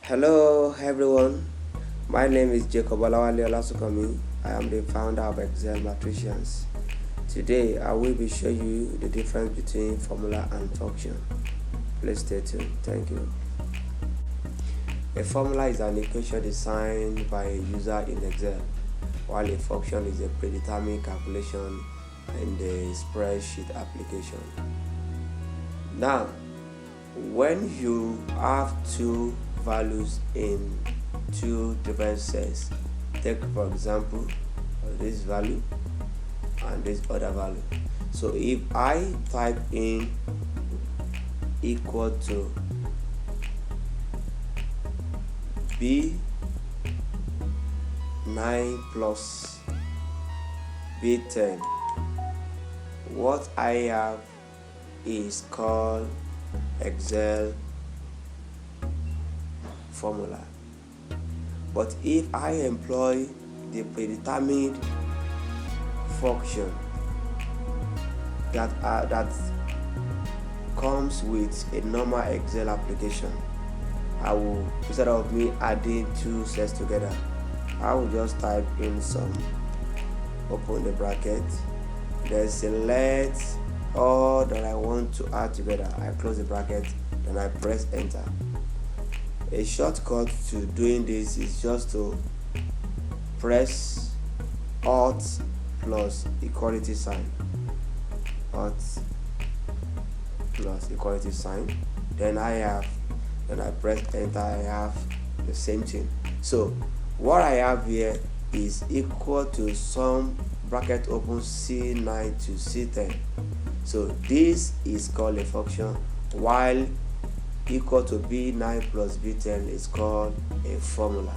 Hello everyone, my name is Jacob Olawale Olasukomi. I am the founder of Excel Matricians. Today I will be showing you the difference between formula and function. Please stay tuned. Thank you. A formula is an equation designed by a user in Excel, while a function is a predetermined calculation in the spreadsheet application. Now, when you have two values in two different cells, take for example this value and this other value. So if I type in equal to B9 plus B10, what I have is called Excel formula. But if I employ the predetermined function that comes with a normal Excel application, I will, instead of me adding two cells together, I will just type in some, open the bracket, then select all that I want to add together. I close the bracket, then I press enter. A shortcut to doing this is just to press Alt plus equality sign. Alt plus equality sign. Then I press enter. I have the same thing. So what I have here is equal to sum bracket open C9 to C10. So this is called a function, while equal to B9 plus B10 is called a formula.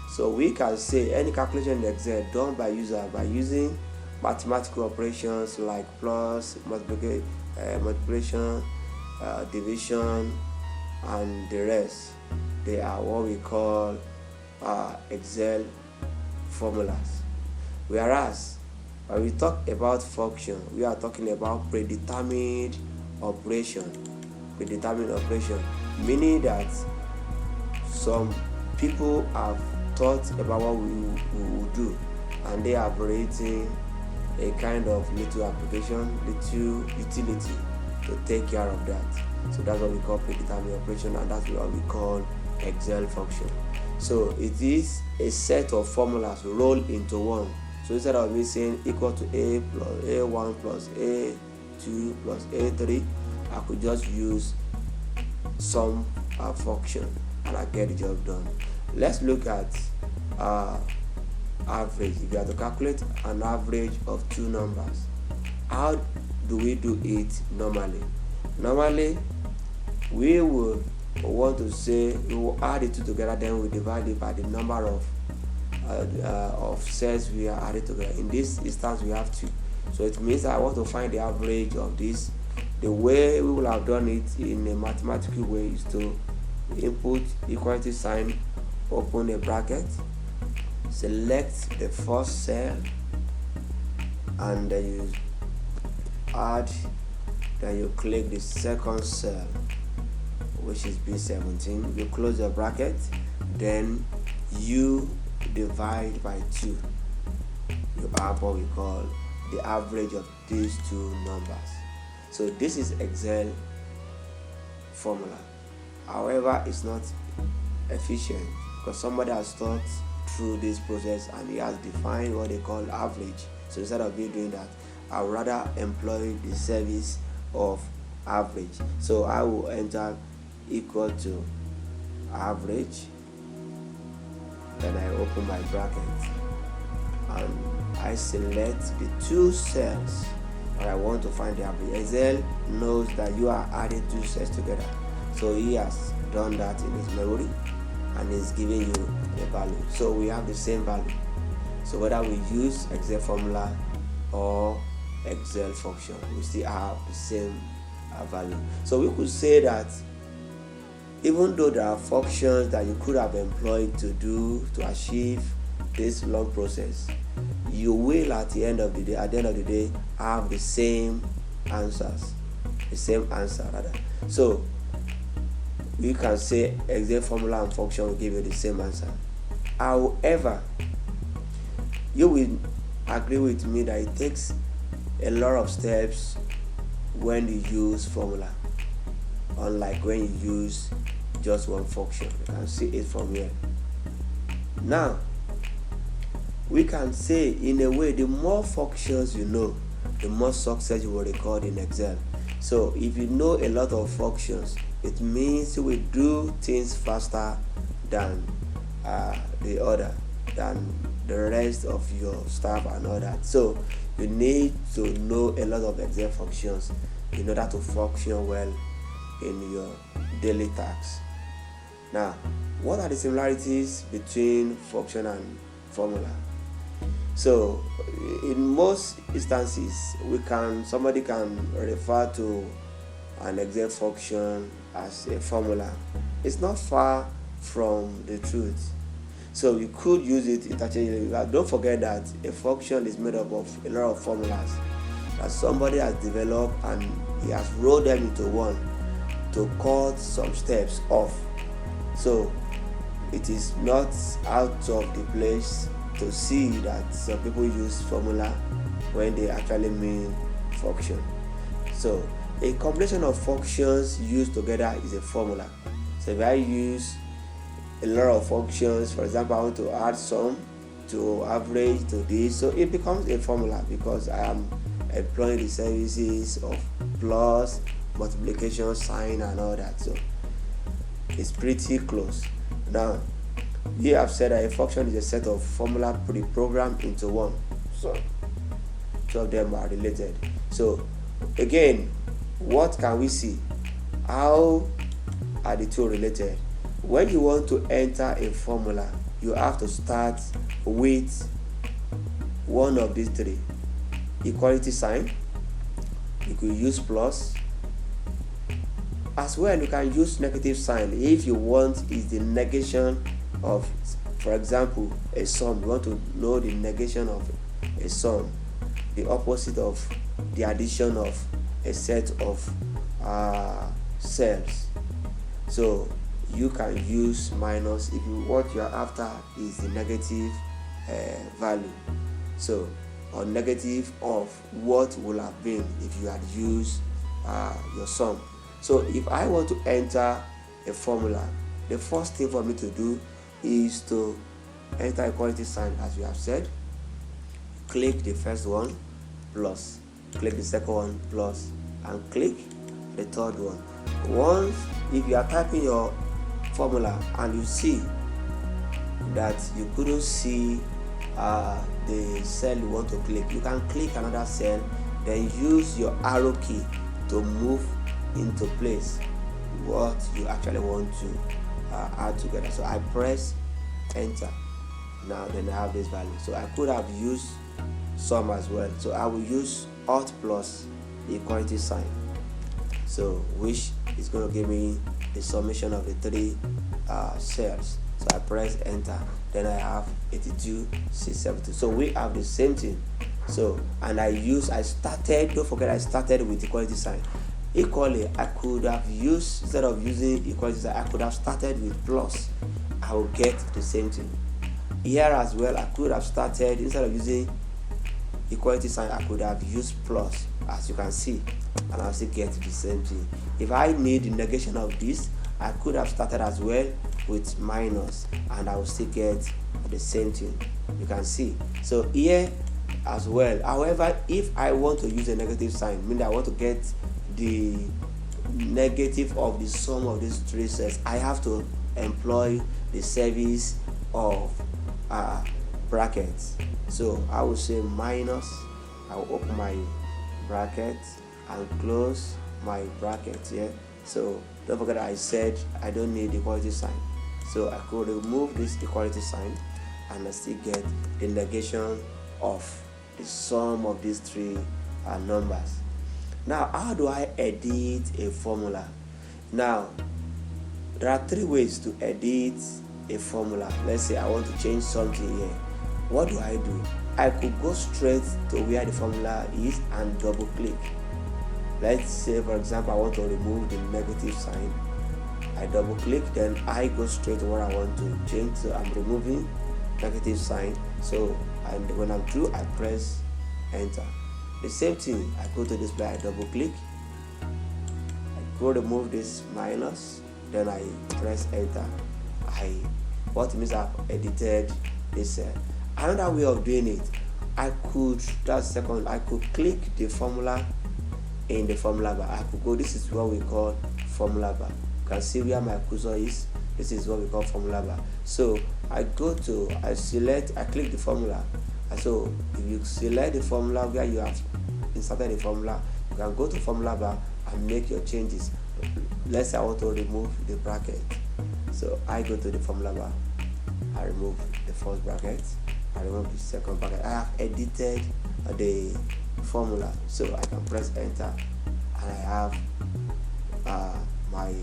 So we can say any calculation in Excel done by user by using mathematical operations like plus, multiplication, division, and the rest, they are what we call Excel formulas. Whereas when we talk about function, we are talking about predetermined operation, meaning that some people have thought about what we will do, and they are creating a kind of little application, little utility to take care of that. So that's what we call predetermined operation, and that's what we call Excel function. So it is a set of formulas rolled into one. So instead of me saying equal to A plus A1 plus A2 plus A3, I could just use some function and I get the job done. Let's look at average. If you have to calculate an average of two numbers, how do we do it normally? Normally, we will want to say we will add the two together, then we divide it by the number of cells we are added together. In this instance, we have two, so it means I want to find the average of this. The way we will have done it in a mathematical way is to input equality sign, open a bracket, select the first cell, and then you add, then you click the second cell, which is B17. You close the bracket, then you divide by 2. You have what we call the average of these two numbers. So this is Excel formula. However, it's not efficient because somebody has thought through this process and he has defined what they call average. So instead of me doing that, I would rather employ the service of average. So I will enter equal to average, then I open my bracket and I select the two cells that I want to find the average. Excel knows that you are adding two cells together, so he has done that in his memory and is giving you a value. So we have the same value. So whether we use Excel formula or Excel function, we still have the same value. So we could say that even though there are functions that you could have employed to achieve this long process, you will at the end of the day have the same answer rather. So you can say exact formula and function will give you the same answer. However, you will agree with me that it takes a lot of steps when you use formula, unlike when you use just one function. You can see it from here. Now, we can say in a way, the more functions you know, the more success you will record in Excel. So if you know a lot of functions, it means you will do things faster than the rest of your staff and all that. So you need to know a lot of Excel functions in order to function well in your daily tasks. Now, what are the similarities between function and formula? So in most instances, somebody can refer to an Excel function as a formula. It's not far from the truth. So you could use it interchangeably. But don't forget that a function is made up of a lot of formulas that somebody has developed, and he has rolled them into one to cut some steps off. So it is not out of the place to see that some people use formula when they actually mean function. So a combination of functions used together is a formula. So if I use a lot of functions, for example, I want to add sum to average to this, so it becomes a formula because I am employing the services of plus, multiplication, sign, and all that. So it's pretty close. Now, here I've said that a function is a set of formula pre-programmed into one. So two of them are related. So again, what can we see? How are the two related? When you want to enter a formula, you have to start with one of these three. Equality sign, you could use plus. As well, you can use negative sign if you want is the negation of, for example, a sum. You want to know the negation of a sum, the opposite of the addition of a set of cells. So you can use minus if what you are after is the negative value. So, or negative of what would have been if you had used your sum. So if I want to enter a formula, the first thing for me to do is to enter equality sign, as we have said. Click the first one, plus. Click the second one, plus. And click the third one. Once, if you are typing your formula and you see that you couldn't see the cell you want to click, you can click another cell, then use your arrow key to move into place what you actually want to add together. So I press enter. Now then I have this value. So I could have used sum as well. So I will use alt plus the equality sign, so which is going to give me the summation of the three cells. So I press enter, then I have 82,672. So we have the same thing. So and don't forget I started with equality sign. Equally, I could have used, instead of using equality sign, I could have started with plus. I will get the same thing. Here as well, I could have started, instead of using equality sign, I could have used plus, as you can see, and I'll still get the same thing. If I need the negation of this, I could have started as well with minus, and I will still get the same thing. You can see. So here as well. However, if I want to use a negative sign, meaning I want to get the negative of the sum of these three sets, I have to employ the service of brackets. So I will say minus, I will open my bracket and close my bracket here. So don't forget I said I don't need the equality sign, so I could remove this equality sign and I still get the negation of the sum of these three numbers. Now, how do I edit a formula? Now, there are three ways to edit a formula. Let's say I want to change something here. What do? I could go straight to where the formula is and double click. Let's say, for example, I want to remove the negative sign. I double click, then I go straight to what I want to change. So I'm removing negative sign. So, and when I'm through, I press enter. The same thing, I go to display, I double click, I go remove this minus, then I press enter. What means I've edited this. Another way of doing it, I could click the formula in the formula bar. I could go, this is what we call formula bar. You can see where my cursor is. This is what we call formula bar. So I click the formula. And so if you select the formula where you have inserted the formula, you can go to formula bar and make your changes. Let's say I want to remove the bracket. So I go to the formula bar, I remove the first bracket, I remove the second bracket. I have edited the formula, so I can press enter and I have my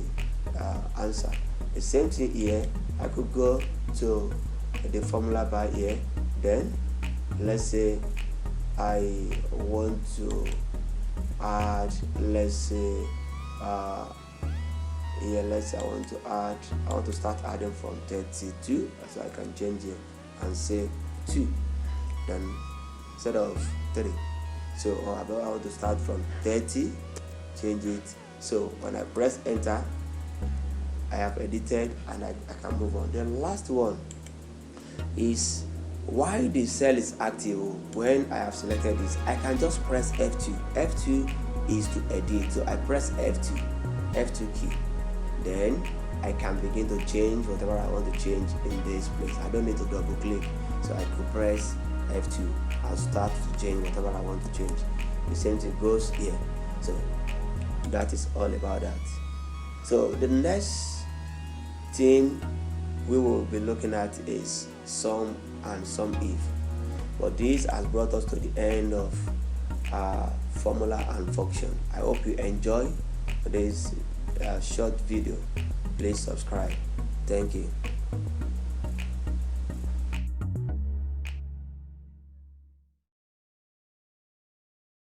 answer. The same thing here, I could go to the formula bar here, then let's say I want to add, let's say here, let's say I want to start adding from 32, so I can change it and say 2, then instead of 3. So I want to start from 30, change it. So when I press enter, I have edited and I can move on. The last one is while the cell is active, when I have selected this, I can just press F2. F2 is to edit, so I press F2 key. Then I can begin to change whatever I want to change in this place. I don't need to double click, so I could press F2 and start to change whatever I want to change. The same thing goes here. So that is all about that. So the next thing we will be looking at is sum and sum if. But this has brought us to the end of formula and function. I hope you enjoy this short video. Please subscribe. Thank you.